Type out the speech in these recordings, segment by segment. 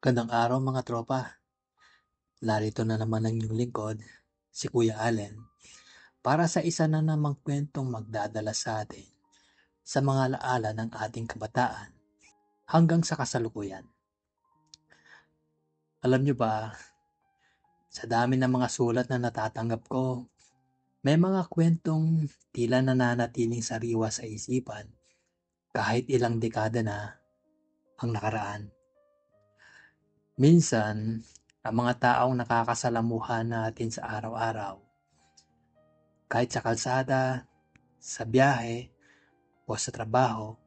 Magandang araw mga tropa. Narito na naman ang inyong lingkod, si Kuya Allen, para sa isa na namang kwentong magdadala sa atin sa mga alaala ng ating kabataan hanggang sa kasalukuyan. Alam nyo ba, sa dami ng mga sulat na natatanggap ko, may mga kwentong tila nananatiling sariwa sa isipan kahit ilang dekada na ang nakaraan. Minsan, ang mga taong nakakasalamuha natin sa araw-araw, kahit sa kalsada, sa biyahe, o sa trabaho,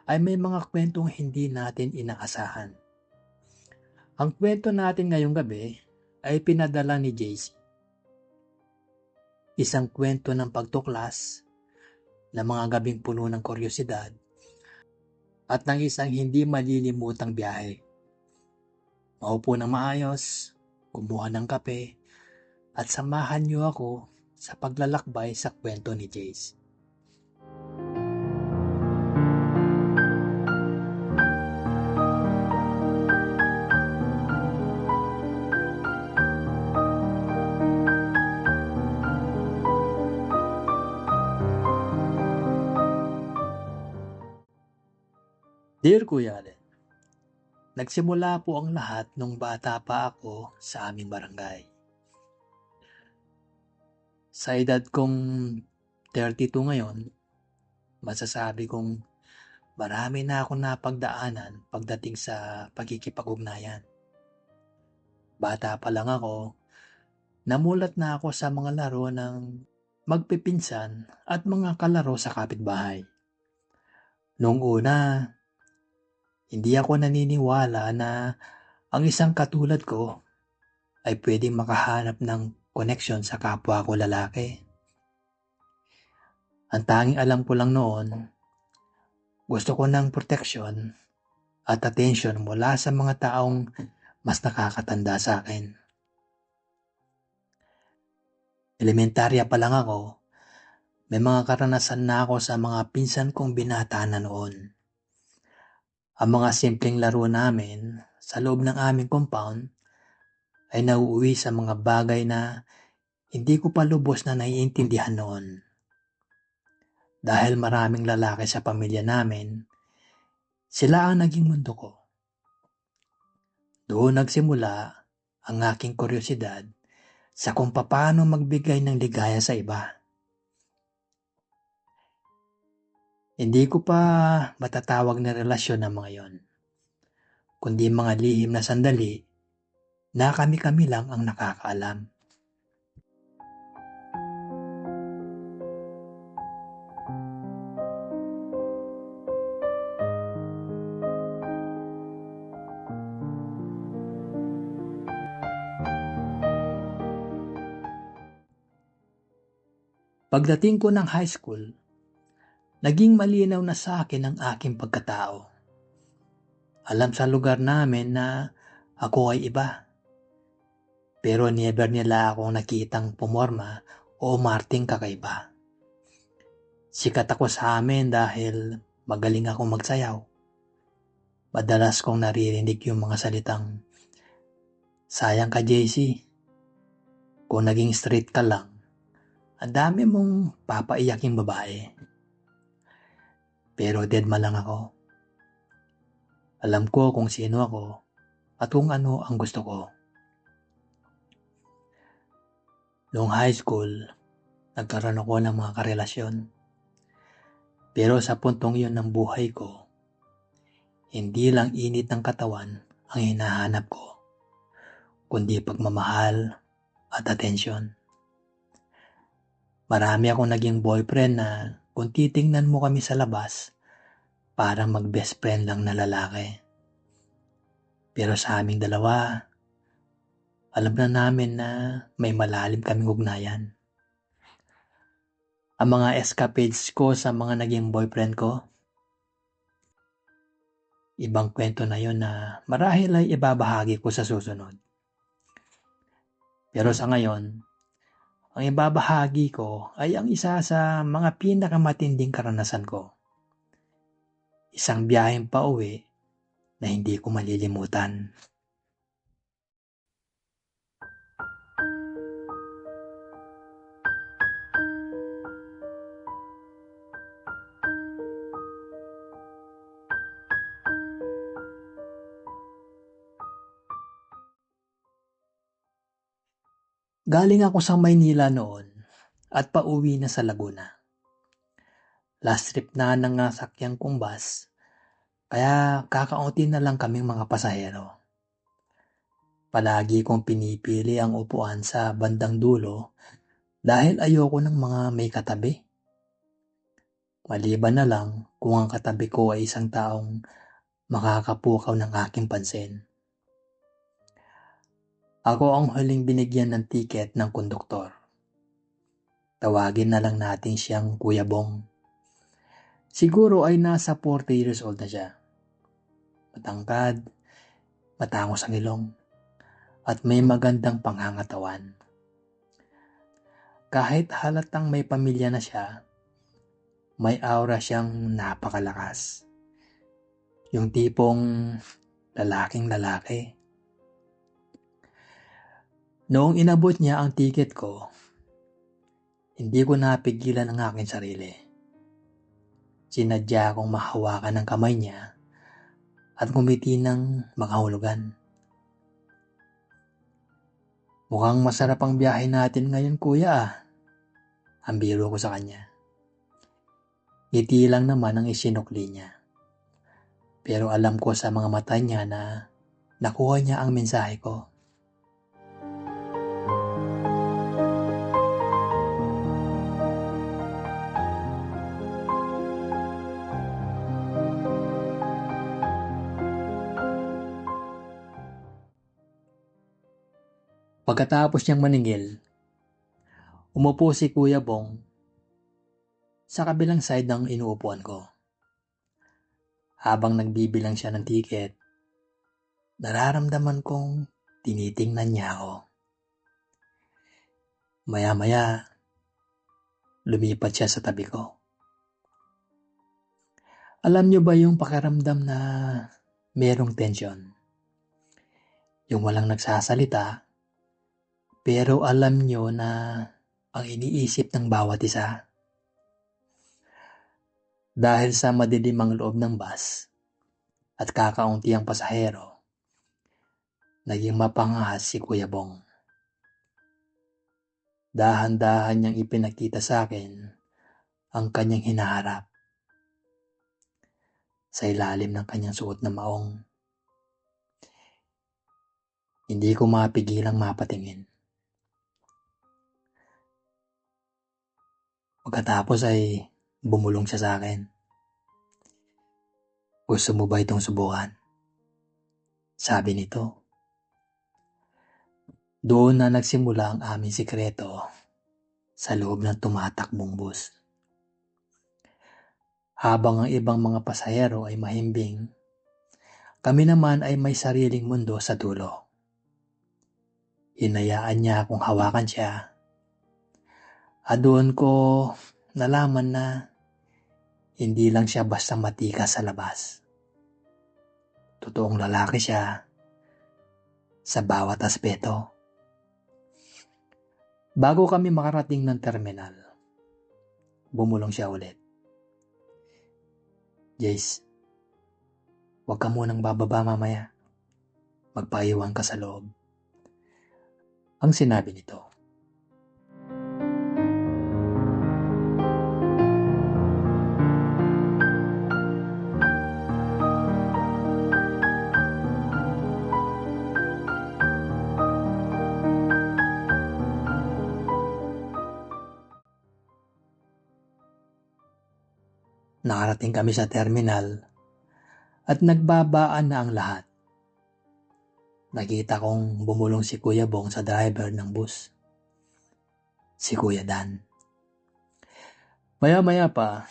ay may mga kwentong hindi natin inaasahan. Ang kwento natin ngayong gabi ay pinadala ni JC. Isang kwento ng pagtuklas, ng mga gabing puno ng kuryosidad, at ng isang hindi malilimutang biyahe. Maupo ng maayos, kumuha ng kape, at samahan niyo ako sa paglalakbay sa kwento ni JC. Dear Kuya Allen, nagsimula po ang lahat nung bata pa ako sa aming barangay. Sa edad kong 32 ngayon, masasabi kong marami na akong napagdaanan pagdating sa pagkikipag-ugnayan. Bata pa lang ako, namulat na ako sa mga laro ng magpipinsan at mga kalaro sa kapitbahay. Noong una, hindi ako naniniwala na ang isang katulad ko ay pwedeng makahanap ng koneksyon sa kapwa ko lalaki. Ang tanging alam ko lang noon, gusto ko ng proteksyon at atensyon mula sa mga taong mas nakakatanda sa akin. Elementarya pa lang ako, may mga karanasan na ako sa mga pinsan kong binata na noon. Ang mga simpleng laro namin sa loob ng aming compound ay nauuwi sa mga bagay na hindi ko pa lubos na naiintindihan noon. Dahil maraming lalaki sa pamilya namin, sila ang naging mundo ko. Doon nagsimula ang aking kuryosidad sa kung paano magbigay ng ligaya sa iba. Hindi ko pa matatawag na relasyon ng mga yon, kundi mga lihim na sandali na kami-kami lang ang nakakaalam. Pagdating ko ng high school, naging malinaw na sa akin ang aking pagkatao. Alam sa lugar namin na ako ay iba. Pero never nila akong nakitang pumorma o umarting kakaiba. Sikat ako sa amin dahil magaling akong magsayaw. Madalas kong naririnig yung mga salitang, "Sayang ka, JC. Kung naging straight ka lang, ang dami mong papaiyaking babae." Pero deadma lang ako. Alam ko kung sino ako at kung ano ang gusto ko. Noong high school, nagkaroon ako ng mga karelasyon. Pero sa puntong yun ng buhay ko, hindi lang init ng katawan ang hinahanap ko, kundi pagmamahal at atensyon. Marami akong naging boyfriend na kung titingnan mo kami sa labas, parang mag-best friend lang na lalaki. Pero sa aming dalawa, alam na namin na may malalim kaming ugnayan. Ang mga escapades ko sa mga naging boyfriend ko, ibang kwento na yon na marahil ay ibabahagi ko sa susunod. Pero sa ngayon, ang ibabahagi ko ay ang isa sa mga pinakamatinding karanasan ko. Isang biyaheng pauwi na hindi ko malilimutan. Galing ako sa Maynila noon at pauwi na sa Laguna. Last trip na ng sakyan kong bus, kaya kakaunti na lang kaming mga pasahero. Palagi kong pinipili ang upuan sa bandang dulo dahil ayoko ng mga may katabi. Maliban na lang kung ang katabi ko ay isang taong makakapukaw ng aking pansin. Ako ang huling binigyan ng tiket ng konduktor. Tawagin na lang natin siyang Kuya Bong. Siguro ay nasa 40 years old na siya. Matangkad, matangos ang ilong, at may magandang panghangatawan. Kahit halatang may pamilya na siya, may aura siyang napakalakas. Yung tipong lalaking lalaki. Noong inabot niya ang tiket ko, hindi ko napigilan ang aking sarili. Sinadya akong mahawakan ng kamay niya at ngumiti ng makahulugan. Mukhang masarap ang biyahe natin ngayon, kuya. Ang biro ko sa kanya. Ngiti lang naman ang isinukli niya. Pero alam ko sa mga mata niya na nakuha niya ang mensahe ko. Pagkatapos niyang maningil, umupo si Kuya Bong sa kabilang side ng inuupuan ko. Habang nagbibilang siya ng tiket, nararamdaman kong tinitingnan niya ako. Maya-maya, lumipat siya sa tabi ko. Alam niyo ba yung pakiramdam na merong tensyon? Yung walang nagsasalita, pero alam niyo na ang iniisip ng bawat isa. Dahil sa madilim ang loob ng bus at kakaunti ang pasahero, naging mapangahas si Kuya Bong. Dahan-dahan niyang ipinakita sa akin ang kanyang hinaharap. Sa ilalim ng kanyang suot na maong, hindi ko mapigilang mapatingin. Pagkatapos ay bumulong siya sa akin. Gusto mo ba itong subukan? Sabi nito. Doon na nagsimula ang aming sikreto sa loob ng tumatakbong bus. Habang ang ibang mga pasahero ay mahimbing, kami naman ay may sariling mundo sa dulo. Hinayaan niya akong hawakan siya. At doon ko nalaman na hindi lang siya basta matika sa labas. Totoong lalaki siya sa bawat aspeto. Bago kami makarating ng terminal, bumulong siya ulit. Jace, huwag ka munang bababa mamaya. Magpaiwan ka sa loob. Ang sinabi nito. Nakarating kami sa terminal at nagbabaan na ang lahat. Nakita kong bumulong si Kuya Bong sa driver ng bus. Si Kuya Dan. Maya-maya pa,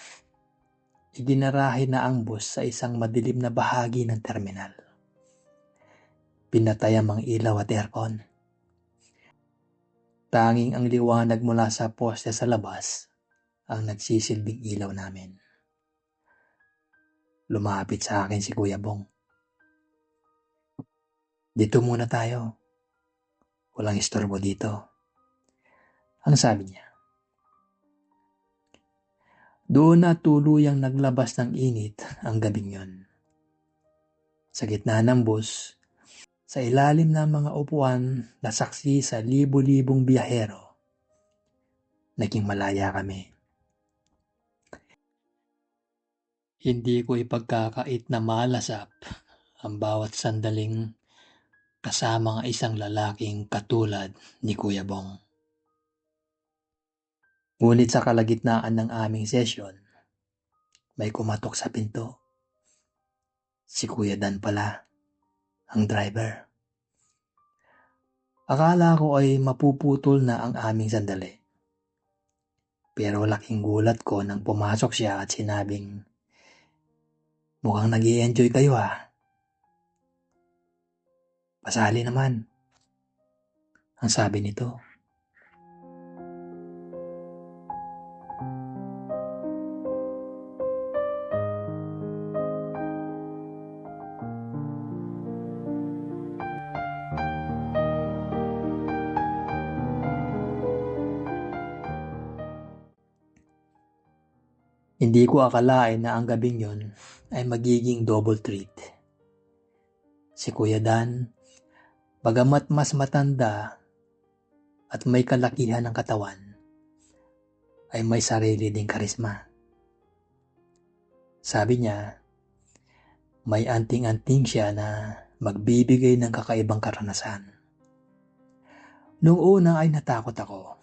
iginarahe na ang bus sa isang madilim na bahagi ng terminal. Pinatay ang mga ilaw at aircon. Tanging ang liwanag mula sa poste sa labas ang nagsisilbing ilaw namin. Lumapit sa akin si Kuya Bong. Dito muna tayo. Walang istorbo dito. Ang sabi niya. Doon na tuluyang naglabas ng init ang gabing yon. Sa gitna ng bus, Sa ilalim ng mga upuan na saksi sa libu-libong biyahero, naging malaya kami. Hindi ko ipagkakait na malasap ang bawat sandaling kasama ang isang lalaking katulad ni Kuya Bong. Ngunit sa kalagitnaan ng aming sesyon, may kumatok sa pinto. Si Kuya Dan pala, ang driver. Akala ko ay mapuputol na ang aming sandali. Pero laking gulat ko nang pumasok siya at sinabing, "Mukhang nag-i-enjoy kayo ah. Pasali naman," ang sabi nito. Hindi ko akalain na ang gabing yun ay magiging double treat. Si Kuya Dan, bagamat mas matanda at may kalakihan ng katawan, ay may sarili ding karisma. Sabi niya, may anting-anting siya na magbibigay ng kakaibang karanasan. Noong una ay natakot ako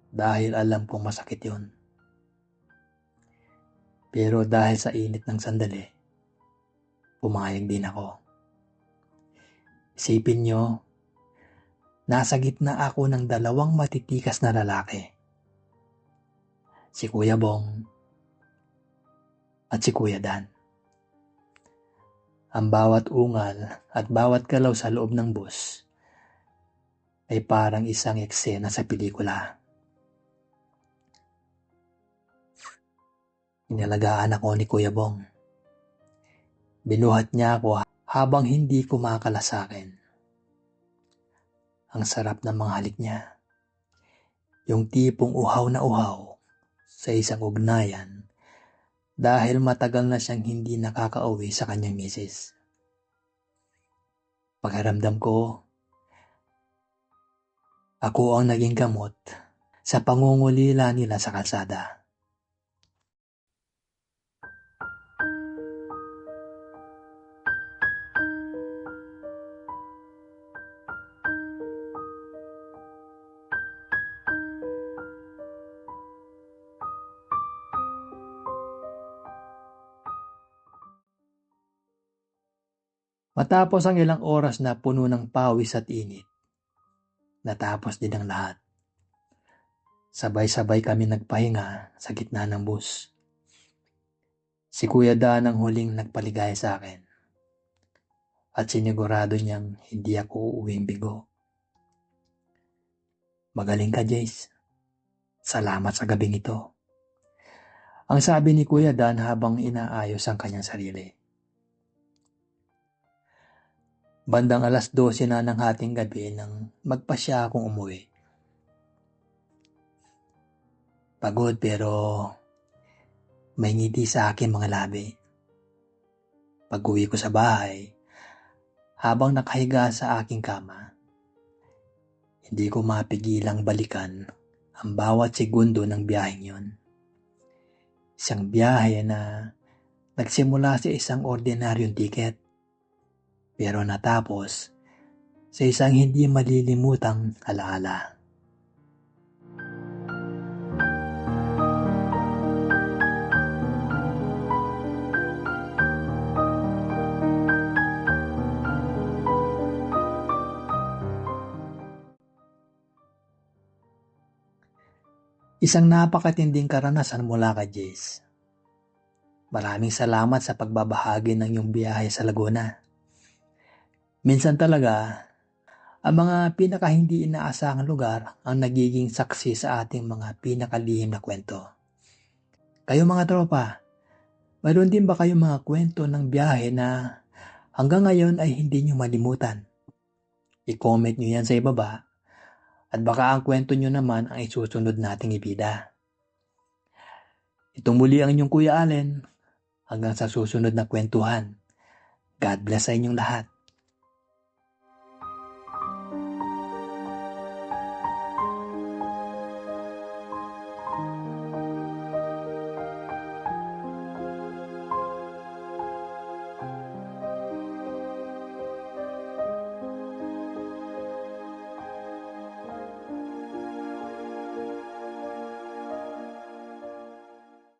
dahil alam kong masakit yun. Pero dahil sa init ng sandali, pumayag din ako. Isipin nyo, nasa gitna ako ng dalawang matitikas na lalaki. Si Kuya Bong at si Kuya Dan. Ang bawat ungal at bawat galaw sa loob ng bus ay parang isang eksena sa pelikula. Inalagaan ako ni Kuya Bong. Binuhat niya ako habang hindi kumakala sa akin. Ang sarap ng mga halik niya. Yung tipong uhaw na uhaw sa isang ugnayan dahil matagal na siyang hindi nakakauwi sa kanyang misis. Pakiramdam ko, ako ang naging gamot sa pangungulila nila sa kalsada. Matapos ang ilang oras na puno ng pawis at init, natapos din ang lahat. Sabay-sabay kami nagpahinga sa gitna ng bus. Si Kuya Dan ang huling nagpaligaya sa akin at sinigurado niyang hindi ako uuwing bigo. "Magaling ka, Jace. Salamat sa gabing ito," ang sabi ni Kuya Dan habang inaayos ang kanyang sarili. Bandang 12:00 na ng hating gabi nang magpasya akong umuwi. Pagod pero may ngiti sa akin mga labi. Pag-uwi ko sa bahay, habang nakahiga sa aking kama, hindi ko mapigilang balikan ang bawat segundo ng biyaheng yun. Isang biyahe na nagsimula sa isang ordinaryong tiket, pero natapos sa isang hindi malilimutang alaala. Isang napakatinding karanasan mula kay Jace. Maraming salamat sa pagbabahagi ng iyong biyahe sa Laguna. Minsan talaga, ang mga pinaka hindi inaasahang lugar ang nagiging saksi sa ating mga pinakalihim na kwento. Kayo mga tropa, mayroon din ba kayong mga kwento ng biyahe na hanggang ngayon ay hindi nyo malimutan? I-comment nyo yan sa ibaba at baka ang kwento nyo naman ang isusunod nating ibida. Itong muli ang inyong Kuya Allen. Hanggang sa susunod na kwentuhan. God bless sa inyong lahat.